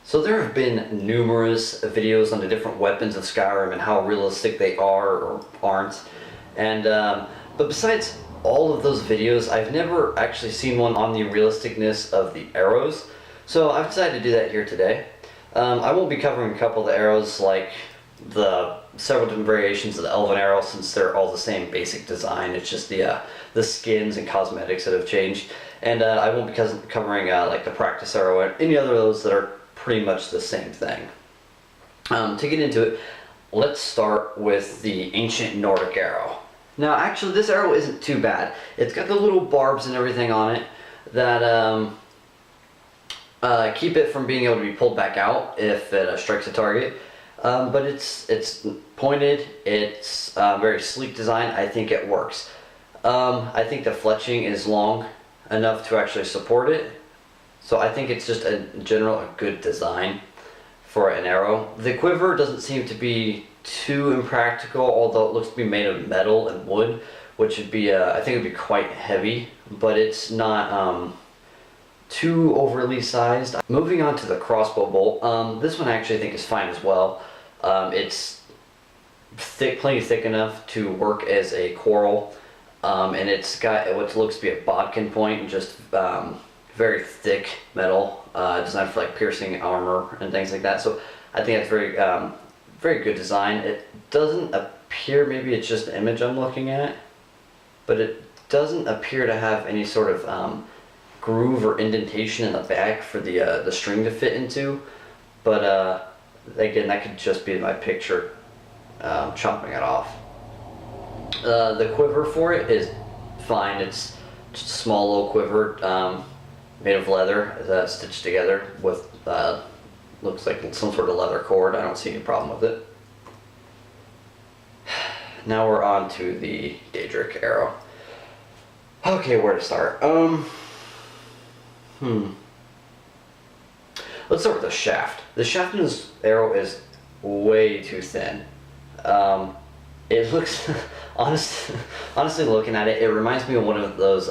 So there have been numerous videos on the different weapons of Skyrim and how realistic they are or aren't. And but besides all of those videos, I've never actually seen one on the realisticness of the arrows. So I've decided to do that here today. I won't be covering a couple of the arrows like the several different variations of the Elven Arrow, since they're all the same basic design. It's just the skins and cosmetics that have changed. And I won't be covering like the practice arrow and any other of those that are pretty much the same thing. To get into it, let's start with the ancient Nordic arrow. Now actually this arrow isn't too bad. It's got the little barbs and everything on it that keep it from being able to be pulled back out if it strikes a target. But it's pointed, it's very sleek design. I think it works. I think the fletching is long enough to actually support it. So I think it's just a good design for an arrow. The quiver doesn't seem to be too impractical, although it looks to be made of metal and wood, which would be, I think it would be quite heavy, but it's not too overly sized. Moving on to the Crossbow Bolt, this one I actually think is fine as well. It's plenty thick enough to work as a quarrel, and it's got what looks to be a bodkin point, just very thick metal, designed for like piercing armor and things like that. So I think that's very good design. It doesn't appear, maybe it's just the image I'm looking at, but it doesn't appear to have any sort of groove or indentation in the back for the string to fit into. But again, that could just be my picture chopping it off. The quiver for it is fine. It's just a small little quiver made of leather stitched together with looks like some sort of leather cord. I don't see any problem with it. Now we're on to the Daedric Arrow. Okay, where to start? Let's start with the shaft. The shaft in this arrow is way too thin. It looks, honestly looking at it, it reminds me of one of those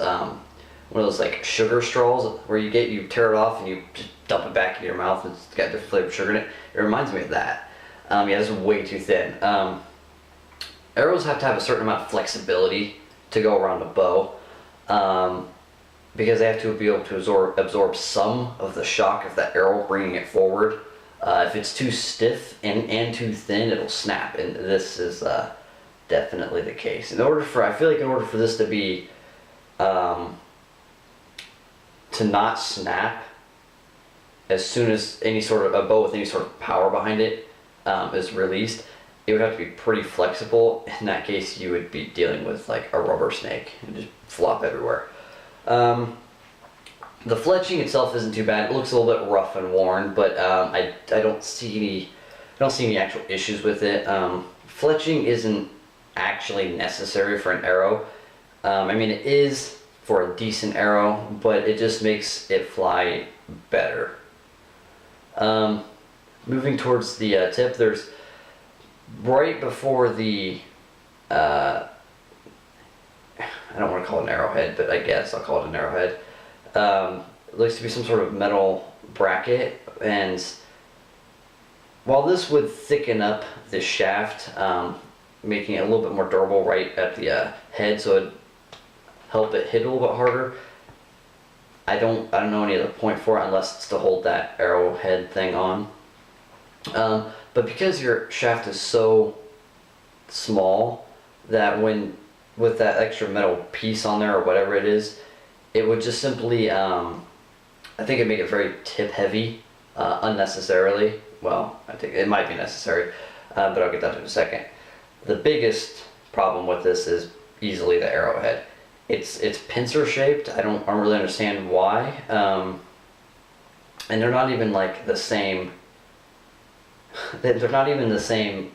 like sugar straws where you tear it off and you just dump it back into your mouth and it's got different flavored sugar in it. It reminds me of that. Yeah, this is way too thin. Arrows have to have a certain amount of flexibility to go around a bow, because they have to be able to absorb some of the shock of that arrow bringing it forward. If it's too stiff and too thin, it'll snap, and this is definitely the case. I feel like in order for this to be to not snap as soon as a bow with any sort of power behind it is released, it would have to be pretty flexible. In that case, you would be dealing with like a rubber snake and just flop everywhere. The fletching itself isn't too bad. It looks a little bit rough and worn, but I don't see any actual issues with it. Fletching isn't actually necessary for an arrow. I mean, it is for a decent arrow, but it just makes it fly better. Moving towards the tip, there's right before the I don't want to call it an arrowhead, but I guess I'll call it an arrowhead. It looks to be some sort of metal bracket, and while this would thicken up the shaft, making it a little bit more durable right at the head, so it'd help it hit a little bit harder, I don't know any other point for it unless it's to hold that arrowhead thing on. But because your shaft is so small that with that extra metal piece on there or whatever it is, it would just simply, I think it'd make it very tip heavy, unnecessarily. Well, I think it might be necessary, but I'll get that in a second. The biggest problem with this is easily the arrowhead. It's pincer shaped. I don't really understand why, and they're not even like the same. They're not even the same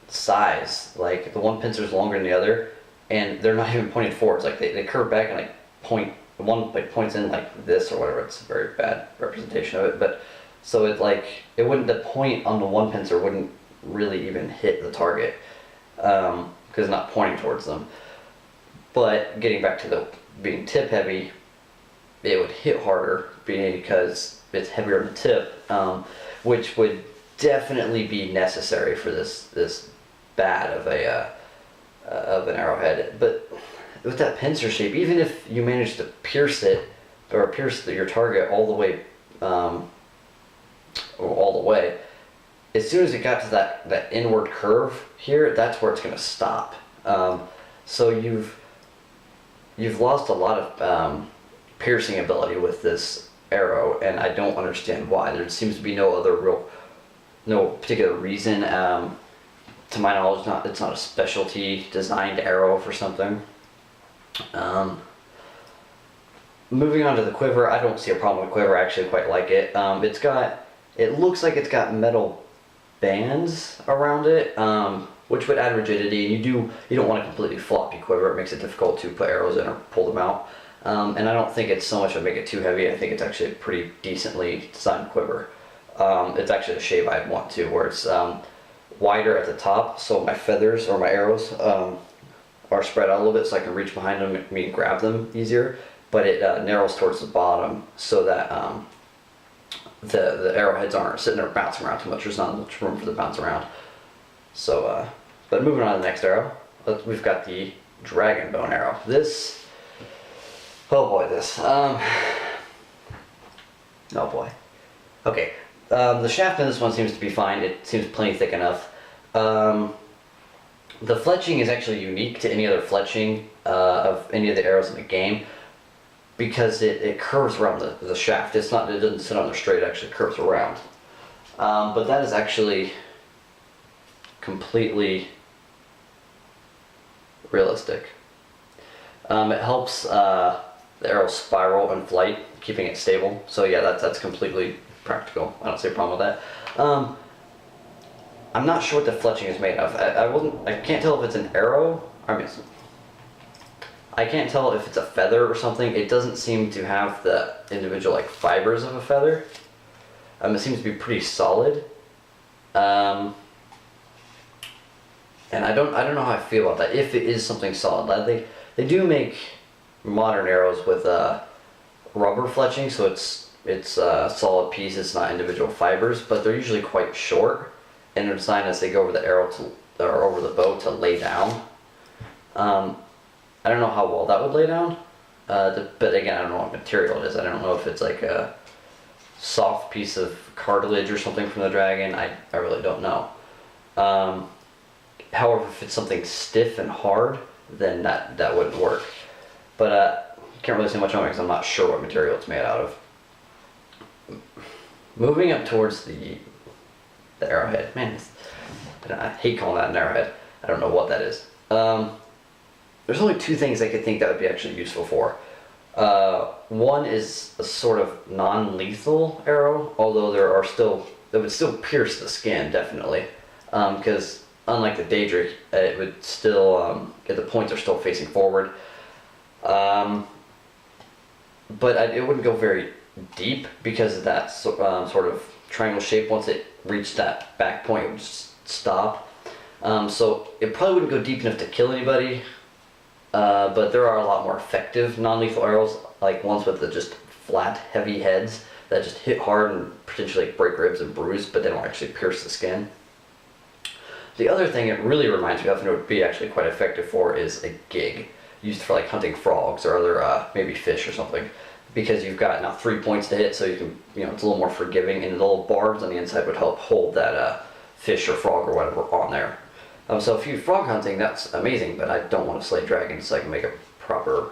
size. Like the one pincer is longer than the other, and they're not even pointed forwards. Like they curve back and like point. One like points in like this or whatever. It's a very bad representation of it, but so the point on the one pincer wouldn't really even hit the target because it's not pointing towards them. But getting back to being tip heavy, it would hit harder because it's heavier on the tip, which would definitely be necessary for this bad of an arrowhead. But with that pincer shape, even if you manage to pierce it or pierce your target all the way, as soon as it got to that inward curve here, that's where it's going to stop. So you've lost a lot of piercing ability with this arrow, and I don't understand why. There seems to be no particular reason. To my knowledge, it's not a specialty designed arrow for something. Moving on to the quiver, I don't see a problem with quiver. I actually quite like it. It looks like it's got metal bands around it, which would add rigidity, and you don't want a completely floppy quiver. It makes it difficult to put arrows in or pull them out. And I don't think it's so much to make it too heavy. I think it's actually a pretty decently designed quiver. It's actually the shape I'd want to, where it's wider at the top, so my feathers or my arrows are spread out a little bit, so I can reach behind them and grab them easier. But it narrows towards the bottom, so that the arrowheads aren't sitting there bouncing around too much. There's not much room for them to bounce around. So, but moving on to the next arrow, we've got the dragon bone arrow. Oh boy, oh boy. Okay, the shaft in this one seems to be fine. It seems plenty thick enough. The fletching is actually unique to any other fletching of any of the arrows in the game, because it curves around the shaft. It doesn't sit on there straight, it actually curves around. But that is actually completely realistic. It helps the arrow spiral in flight, keeping it stable. So yeah, that's completely practical. I don't see a problem with that. I'm not sure what the fletching is made of. I can't tell if it's an arrow. I can't tell if it's a feather or something. It doesn't seem to have the individual fibers of a feather. It seems to be pretty solid. And I don't know how I feel about that. If it is something solid, they do make modern arrows with rubber fletching, so it's a solid piece. It's not individual fibers, but they're usually quite short, and they're designed as they go over the arrow or over the bow to lay down. I don't know how well that would lay down, but again, I don't know what material it is. I don't know if it's like a soft piece of cartilage or something from the dragon. I really don't know. However, if it's something stiff and hard, then that wouldn't work. But can't really say much on it because I'm not sure what material it's made out of. Moving up towards the arrowhead. Man, I hate calling that an arrowhead. I don't know what that is. There's only two things I could think that would be actually useful for. One is a sort of non-lethal arrow, although that would still pierce the skin, definitely. Because unlike the Daedric, it would still, the points are still facing forward. But it wouldn't go very deep because of that sort of triangle shape. Once it reached that back point, it would just stop. So it probably wouldn't go deep enough to kill anybody. But there are a lot more effective non-lethal arrows, like ones with the just flat, heavy heads that just hit hard and potentially break ribs and bruise, but they don't actually pierce the skin. The other thing it really reminds me of, and it would be actually quite effective for, is a gig, used for hunting frogs or other maybe fish or something, because you've got now 3 points to hit, so you can, it's a little more forgiving, and the little barbs on the inside would help hold that fish or frog or whatever on there. So if you frog hunting, that's amazing, but I don't want to slay dragons, so I can make a proper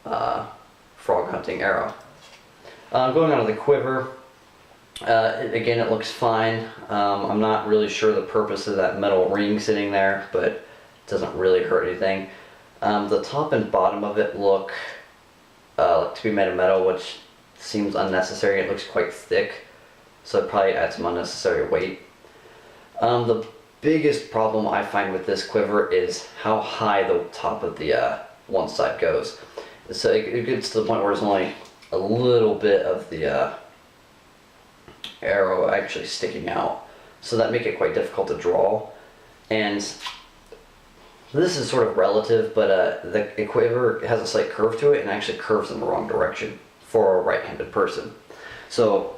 frog hunting arrow. Going on to the quiver, again, it looks fine. I'm not really sure the purpose of that metal ring sitting there, but it doesn't really hurt anything. The top and bottom of it look to be made of metal, which seems unnecessary. It looks quite thick, so it probably adds some unnecessary weight. The biggest problem I find with this quiver is how high the top of the one side goes. So it gets to the point where there's only a little bit of the arrow actually sticking out, so that makes it quite difficult to draw. And this is sort of relative, but the quiver has a slight curve to it, and actually curves in the wrong direction for a right-handed person. So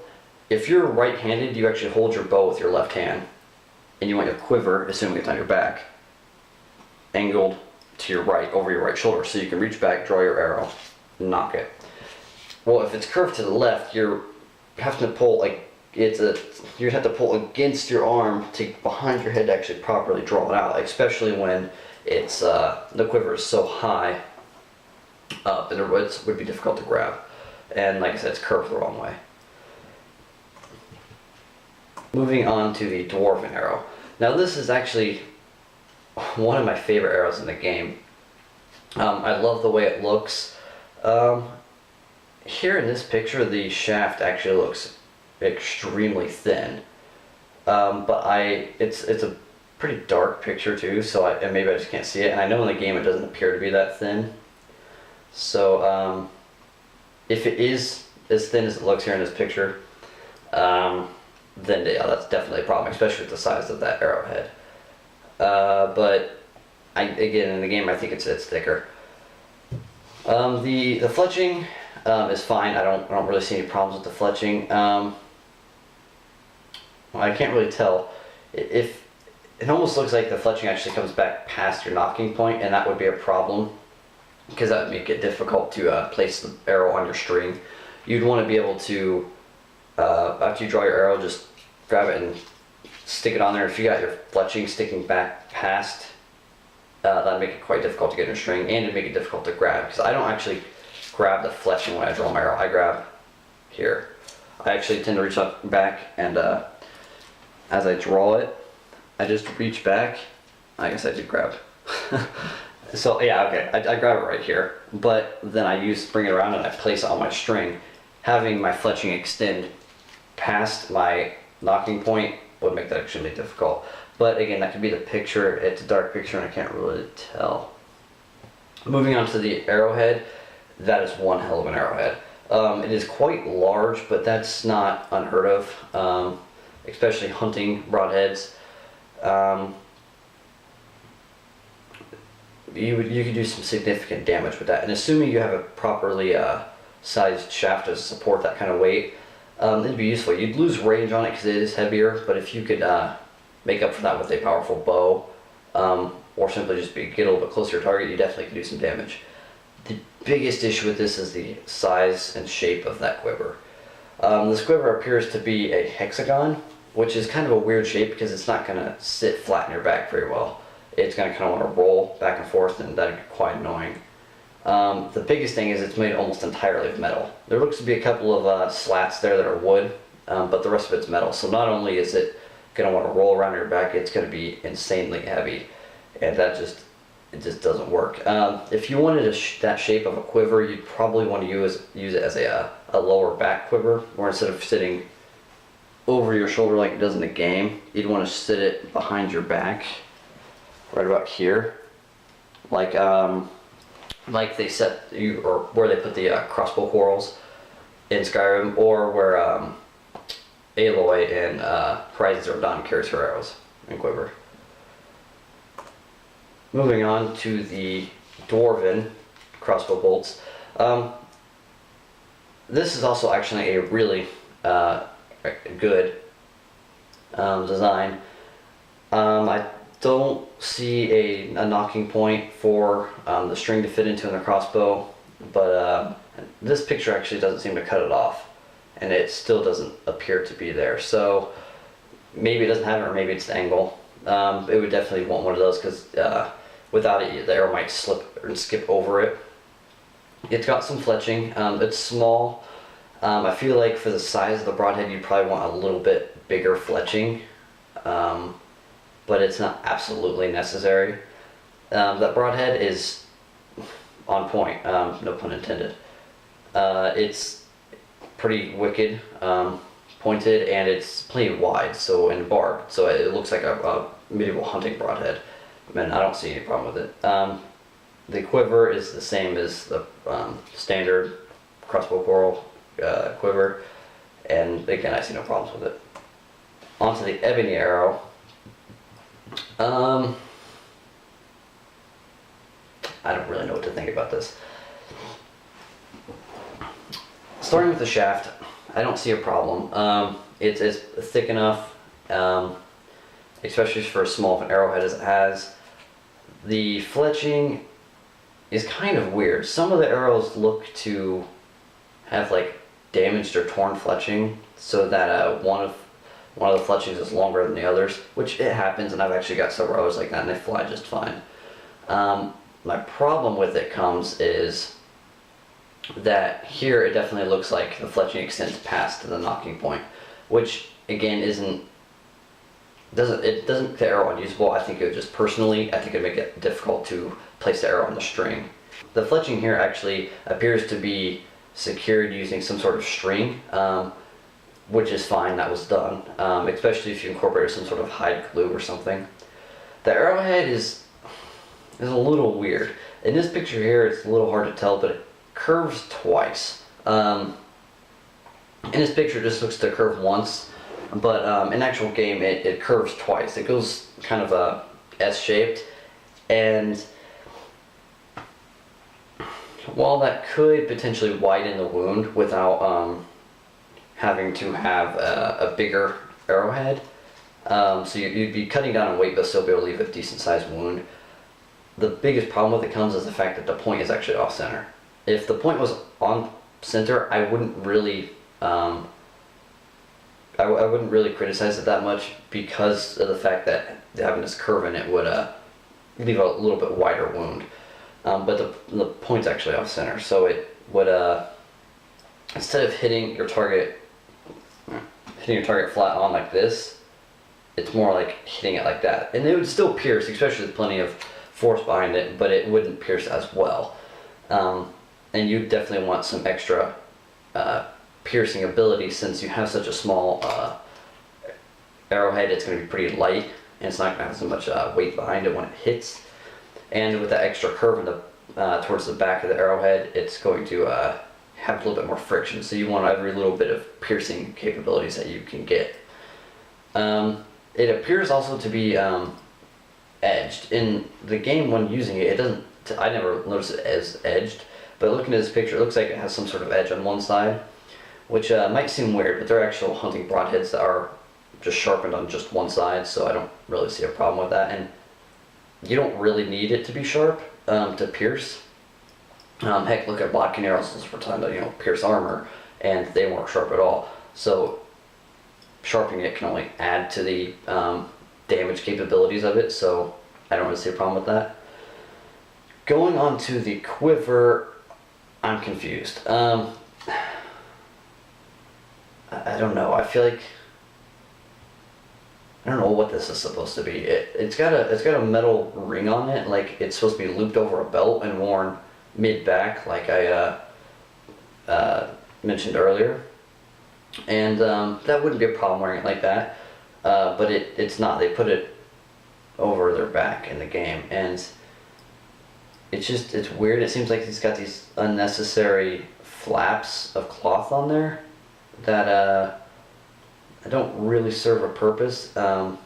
if you're right-handed, you actually hold your bow with your left hand, and you want your quiver, assuming it's on your back, angled to your right, over your right shoulder, so you can reach back, draw your arrow, and nock it. Well, if it's curved to the left, you're having to pull you'd have to pull against your arm to behind your head to actually properly draw it out, especially when it's the quiver is so high up, and it would be difficult to grab. And like I said, it's curved the wrong way. Moving on to the Dwarven Arrow. Now this is actually one of my favorite arrows in the game. I love the way it looks. Here in this picture, the shaft actually looks extremely thin, but it's a pretty dark picture too, so and maybe I just can't see it, and I know in the game it doesn't appear to be that thin. So if it is as thin as it looks here in this picture, then yeah, that's definitely a problem, especially with the size of that arrowhead. But again, in the game, I think it's thicker. The fletching is fine. I don't really see any problems with the fletching. I can't really tell. If it almost looks like the fletching actually comes back past your knocking point, and that would be a problem, because that would make it difficult to place the arrow on your string. You'd want to be able to, after you draw your arrow, just grab it and stick it on there. If you got your fletching sticking back past, that'd make it quite difficult to get in your string, and it'd make it difficult to grab, because I don't actually grab the fletching when I draw my arrow. I grab here. I actually tend to reach up back, and as I draw it, I just reach back. I guess I did grab. So yeah, okay, I grab it right here, but then I bring it around and I place it on my string. Having my fletching extend past my knocking point would make that extremely difficult. But again, that could be the picture. It's a dark picture and I can't really tell. Moving on to the arrowhead, that is one hell of an arrowhead. It is quite large, but that's not unheard of, especially hunting broadheads. You could do some significant damage with that, and assuming you have a properly sized shaft to support that kind of weight, it'd be useful. You'd lose range on it because it is heavier, but if you could make up for that with a powerful bow, or simply just get a little bit closer to your target, you definitely can do some damage. The biggest issue with this is the size and shape of that quiver. This quiver appears to be a hexagon, which is kind of a weird shape because it's not going to sit flat in your back very well. It's going to kind of want to roll back and forth, and that'd be quite annoying. The biggest thing is it's made almost entirely of metal. There looks to be a couple of slats there that are wood, but the rest of it's metal. So not only is it going to want to roll around your back, it's going to be insanely heavy, and it just doesn't work. If you wanted that shape of a quiver, you'd probably want to use it as a lower back quiver, where instead of sitting over your shoulder like it does in the game, you'd want to sit it behind your back, right about here, like they set you, or where they put the crossbow quarrels in Skyrim, or where Aloy in Horizon Zero Dawn carries her arrows and quiver. Moving on to the Dwarven crossbow bolts. This is also actually a really good design. I don't see a knocking point for the string to fit into in the crossbow, but this picture actually doesn't seem to cut it off, and it still doesn't appear to be there. So maybe it doesn't have it, or maybe it's the angle. It would definitely want one of those, because without it, the arrow might slip and skip over it. It's got some fletching. It's small. I feel like for the size of the broadhead, you'd probably want a little bit bigger fletching, but it's not absolutely necessary. That broadhead is on point, no pun intended. It's pretty wicked, pointed, and it's plenty wide, so, and barbed, so it looks like a medieval hunting broadhead. And I don't see any problem with it. The quiver is the same as the standard crossbow quarrel quiver, and again, I see no problems with it. Onto the Evany Arrow. I don't really know what to think about this. Starting with the shaft, I don't see a problem. It's thick enough, especially for as small of an arrowhead as it has. The fletching is kind of weird. Some of the arrows look to have like damaged or torn fletching, so that one of the fletchings is longer than the others, which it happens, and I've actually got several others like that, and they fly just fine. My problem with it is that here it definitely looks like the fletching extends past the knocking point, which again doesn't make the arrow unusable. I think it would just personally, I think it'd make it difficult to place the arrow on the string. The fletching here actually appears to be secured using some sort of string, which is fine, that was done, especially if you incorporate some sort of hide glue or something. The arrowhead is a little weird. In this picture here, it's a little hard to tell, but it curves twice. In this picture, it just looks to curve once, but in actual game, it curves twice. It goes kind of S-shaped, and while that could potentially widen the wound without having to have a bigger arrowhead, so you'd be cutting down on weight but still be able to leave a decent sized wound. The biggest problem with it comes is the fact that the point is actually off center. If the point was on center, I wouldn't really I wouldn't really criticize it that much, because of the fact that having this curve in it would leave a little bit wider wound. But the point's actually off center, so it would instead of hitting your target flat on like this, it's more like hitting it like that, and it would still pierce, especially with plenty of force behind it, but it wouldn't pierce as well. And you definitely want some extra piercing ability, since you have such a small arrowhead. It's going to be pretty light, and it's not going to have so much weight behind it when it hits. And with that extra curve in the towards the back of the arrowhead, it's going to have a little bit more friction. So you want every little bit of piercing capabilities that you can get. It appears also to be edged. In the game, when using it, it doesn't. I never noticed it as edged, but looking at this picture, it looks like it has some sort of edge on one side, which might seem weird, but they're actual hunting broadheads that are just sharpened on just one side, so I don't really see a problem with that. And you don't really need it to be sharp to pierce. Heck, look at blocking arrows for time to pierce armor, and they weren't sharp at all. So sharpening it can only add to the damage capabilities of it, so I don't really see a problem with that. Going on to the quiver, I'm confused. I don't know. I feel like I don't know what this is supposed to be. It's got a metal ring on it, like it's supposed to be looped over a belt and worn mid back, like I mentioned earlier. And that wouldn't be a problem wearing it like that, but it's not. They put it over their back in the game, and it's weird. It seems like he's got these unnecessary flaps of cloth on there that don't really serve a purpose. I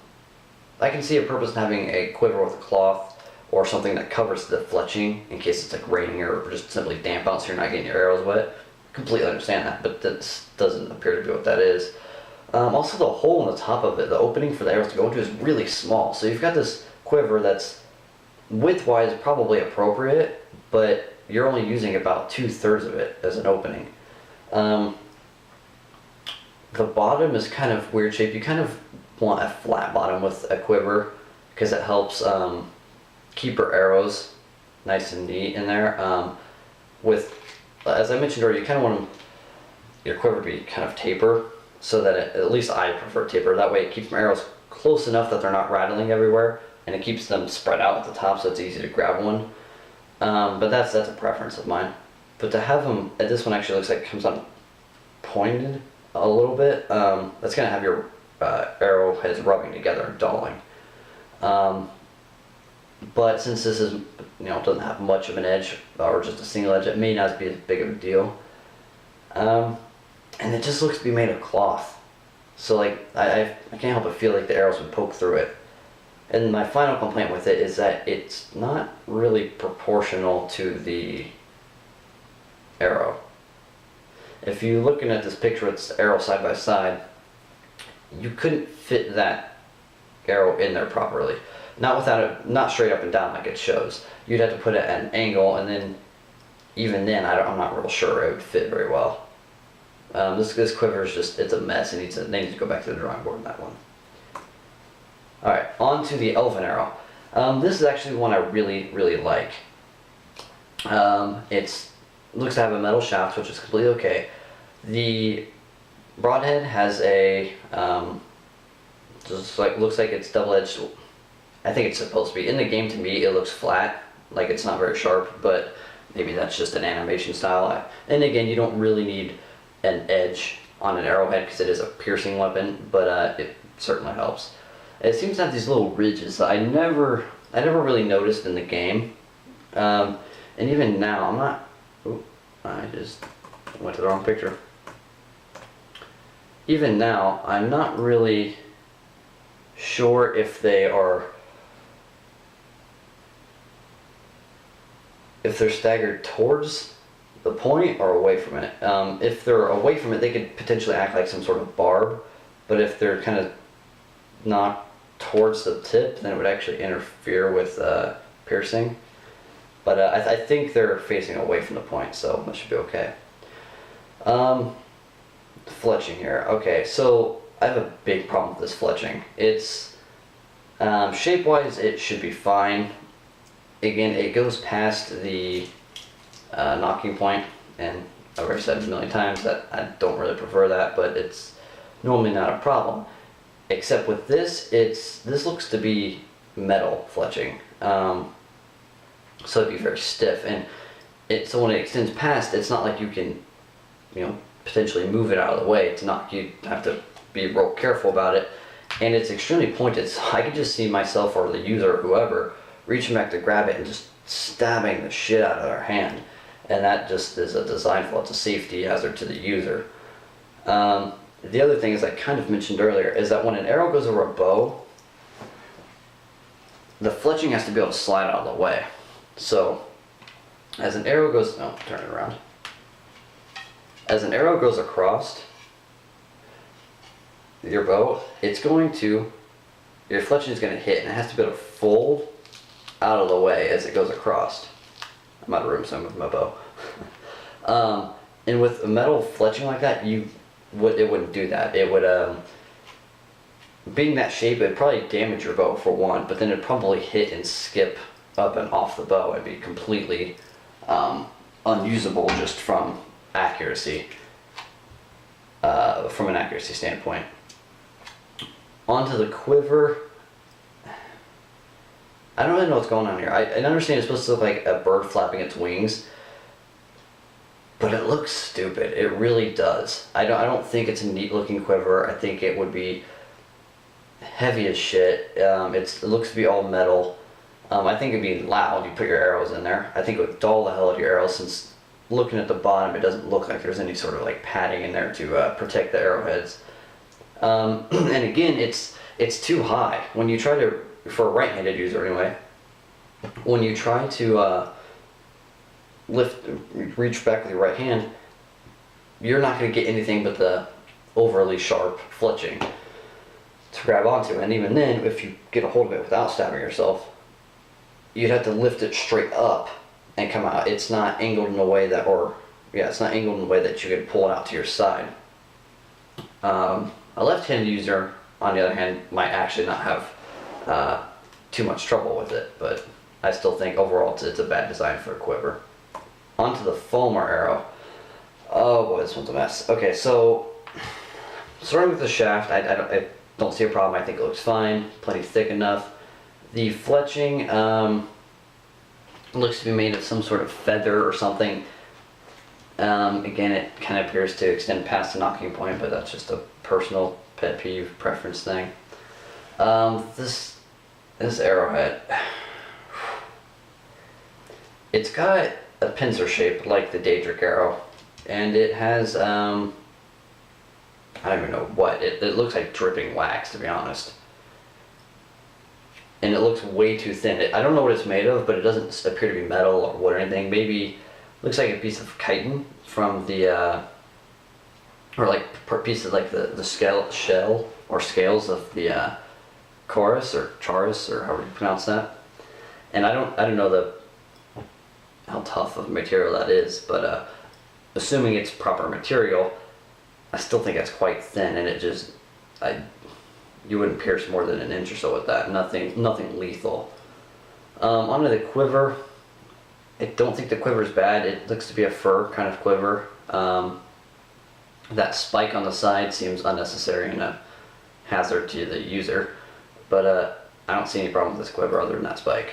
can see a purpose in having a quiver with a cloth or something that covers the fletching in case it's like raining or just simply damp out so you're not getting your arrows wet. Completely understand that, but that doesn't appear to be what that is. Also, the hole in the top of it, the opening for the arrows to go into, is really small. So you've got this quiver that's width-wise probably appropriate, but you're only using about 2/3 of it as an opening. The bottom is kind of weird shape. You kind of want a flat bottom with a quiver because it helps keep your arrows nice and neat in there. As I mentioned earlier, you kind of want your quiver to be kind of taper, so that at least I prefer taper. That way it keeps my arrows close enough that they're not rattling everywhere, and it keeps them spread out at the top so it's easy to grab one. But that's a preference of mine. But to have them, this one actually looks like it comes on pointed a little bit. That's going to have your arrowheads rubbing together and dulling. But since this is, doesn't have much of an edge, or just a single edge, it may not be as big of a deal. And it just looks to be made of cloth. So like, I can't help but feel like the arrows would poke through it. And my final complaint with it is that it's not really proportional to the arrow. If you're looking at this picture with the arrow side by side, you couldn't fit that arrow in there properly. Not without it, not straight up and down like it shows. You'd have to put it at an angle, and then even then, I'm not real sure it would fit very well. This quiver is just, it's a mess. They need to go back to the drawing board on that one. Alright, on to the Elven Arrow. This is actually one I really, really like. It looks to have a metal shaft, which is completely okay. The broadhead has a, just like, looks like it's double-edged. I think it's supposed to be. In the game, to me, it looks flat, like it's not very sharp, but maybe that's just an animation style. And again, you don't really need an edge on an arrowhead because it is a piercing weapon, but it certainly helps. It seems to have these little ridges that I never really noticed in the game. And even now, I'm not, ooh, I just went to the wrong picture. Even now, I'm not really sure if they're staggered towards the point or away from it. If they're away from it, they could potentially act like some sort of barb, but if they're kind of not towards the tip, then it would actually interfere with piercing. But I think they're facing away from the point, so that should be okay. Fletching here. Okay, so I have a big problem with this fletching. It's shape-wise, it should be fine. Again, it goes past the knocking point, and I've already said it a million times that I don't really prefer that, but it's normally not a problem. Except with this, this looks to be metal fletching, so it'd be very stiff, and so when it extends past, it's not like you can, potentially move it out of the way. It's not, you have to be real careful about it, and it's extremely pointed, so I could just see myself or the user or whoever reaching back to grab it and just stabbing the shit out of their hand, and that just is a design flaw. It's a safety hazard to the user. The other thing, as I kind of mentioned earlier, is that when an arrow goes over a bow, the fletching has to be able to slide out of the way. So, as an arrow goes, oh, turn it around. As an arrow goes across your bow, your fletching is going to hit, and it has to be able to fold out of the way as it goes across. I'm out of room, so I'm with my bow. And with a metal fletching like that, it wouldn't do that. It would, being that shape, it'd probably damage your bow for one, but then it'd probably hit and skip up and off the bow. It'd be completely unusable just from accuracy, from an accuracy standpoint. Onto the quiver. I don't really know what's going on here. I understand it's supposed to look like a bird flapping its wings, but it looks stupid. It really does. I don't think it's a neat looking quiver. I think it would be heavy as shit. It looks to be all metal. I think it'd be loud. You put your arrows in there. I think it would dull the hell out of your arrows, since looking at the bottom, it doesn't look like there's any sort of like padding in there to protect the arrowheads. And again, it's too high. When you try to, for a right-handed user anyway, when you try to reach back with your right hand, you're not going to get anything but the overly sharp fletching to grab onto. And even then, if you get a hold of it without stabbing yourself, you'd have to lift it straight up and come out. It's not angled in a way that, it's not angled in a way that you could pull it out to your side. A left-handed user, on the other hand, might actually not have too much trouble with it, but I still think overall it's a bad design for a quiver. Onto the Fulmer arrow. Oh boy, this one's a mess. Okay, so starting with the shaft, I don't see a problem. I think it looks fine, plenty thick enough. The fletching looks to be made of some sort of feather or something. Again, it kind of appears to extend past the knocking point, but that's just a personal pet peeve preference thing. This arrowhead, it's got a pincer shape like the Daedric Arrow, and it has I don't even know what, it looks like dripping wax, to be honest, and it looks way too thin. I don't know what it's made of, but it doesn't appear to be metal or wood or anything. Maybe looks like a piece of chitin from the or like pieces like the shell or scales of the chorus or charis or however you pronounce that. And I don't know how tough of a material that is, but assuming it's proper material, I still think it's quite thin, and it just you wouldn't pierce more than an inch or so with that. Nothing lethal. Onto the quiver. I don't think the quiver is bad. It looks to be a fur kind of quiver. That spike on the side seems unnecessary and a hazard to the user, but I don't see any problem with this quiver other than that spike.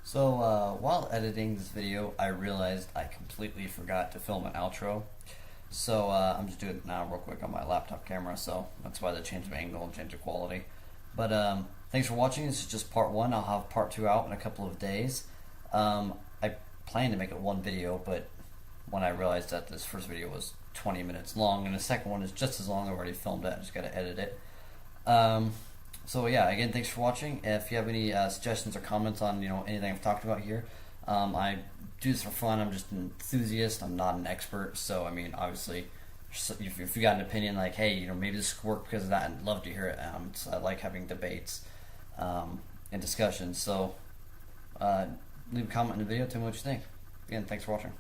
So while editing this video, I realized I completely forgot to film an outro. So I'm just doing it now real quick on my laptop camera, so that's why they changed the angle and changed the quality. But thanks for watching. This is just part 1. I'll have part 2 out in a couple of days. I plan to make it one video, but when I realized that this first video was 20 minutes long and the second one is just as long, I've already filmed it. I just got to edit it. So yeah, again, thanks for watching. If you have any suggestions or comments on anything I've talked about here, I do this for fun. I'm just an enthusiast. I'm not an expert. So I mean, obviously, if you got an opinion like, hey, maybe this could work because of that, I'd love to hear it. I like having debates and discussions. So leave a comment in the video. Tell me what you think. Again, thanks for watching.